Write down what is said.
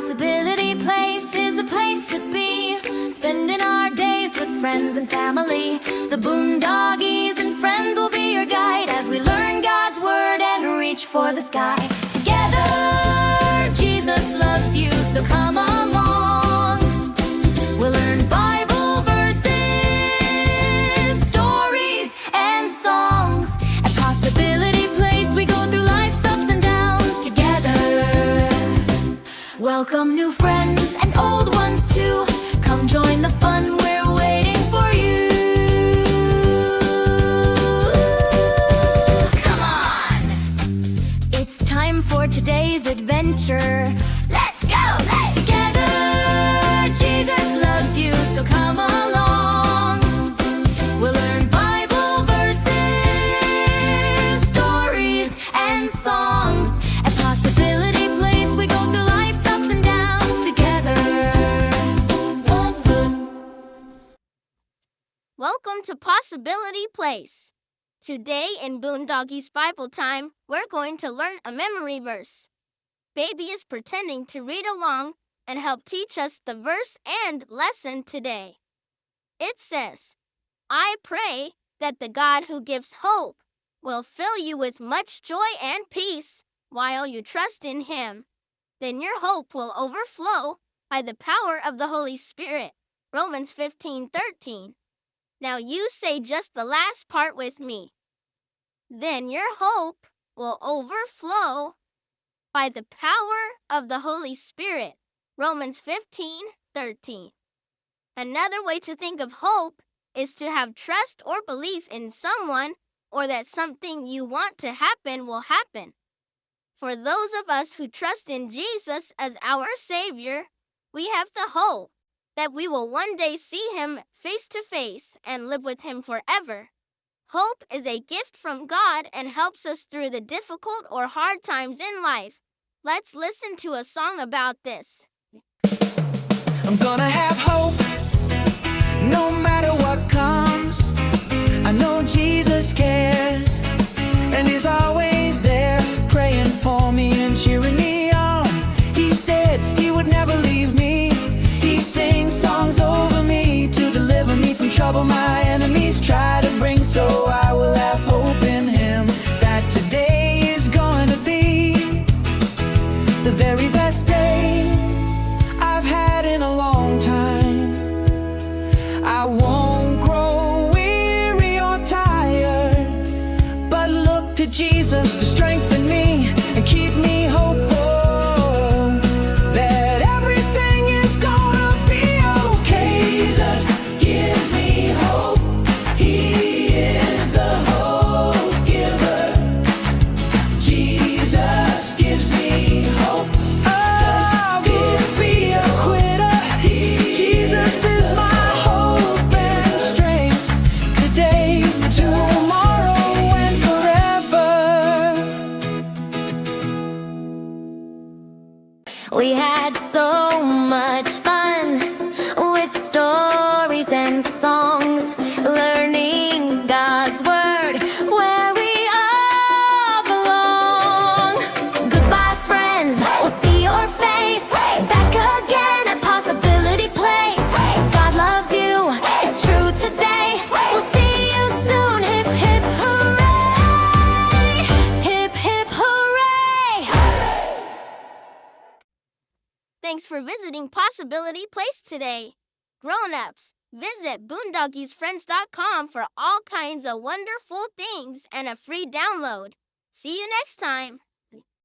Possibility Place is the place to be, spending our days with friends and family. The Boondoggies and friends will be your guide as we learn God's word and reach for the sky. Together, Jesus loves you, so come along. We'll learn Bible verses, stories, and songs. At Possibility Place, we go through life's ups and downs together. Welcome new friends and old ones too. Come join the fun, we're waiting for you. Come on! It's time for today's adventure. Let's go! Together, Jesus loves you, so come along. We'll learn Bible verses, stories, and songs. At Possibility Place, we go through life's ups and downs together. Welcome to Possibility Place. Today in Boondoggies Bible Time, we're going to learn a memory verse. Baby is pretending to read along and help teach us the verse and lesson today. It says, I pray that the God who gives hope will fill you with much joy and peace while you trust in Him. Then your hope will overflow by the power of the Holy Spirit. Romans 15:13. Now you say just the last part with me. Then your hope will overflow by the power of the Holy Spirit. Romans 15:13. Another way to think of hope is to have trust or belief in someone, or that something you want to happen will happen. For those of us who trust in Jesus as our Savior, we have the hope that we will one day see Him face to face and live with Him forever. Hope is a gift from God and helps us through the difficult or hard times in life. Let's listen to a song about this. I'm gonna have hope, no matter what comes. I know Jesus cares, and He's always there, praying for me and cheering me on. He said He would never leave me. He sings songs over me to deliver me from trouble my enemies try to bring. So I will have hope in Him that today is going to be the very best day I've had in a long time. I won't grow weary or tired, but look to Jesus to strengthen me and keep me hopeful that everything is gonna be okay. Jesus gives me hope. He is the hope giver. Jesus gives me hope. Jesus is my hope and strength today, tomorrow, and forever. We had so much fun with stories and songs, learning God's word where we all belong. Goodbye, friends, we'll see your face back again at Possibility Place. God loves you, it's true today. We'll see you soon. Hip, hip, hooray! Hip, hip, hooray! Thanks for visiting Possibility Place today. Grown-ups, visit boondoggiesfriends.com for all kinds of wonderful things and a free download. See you next time.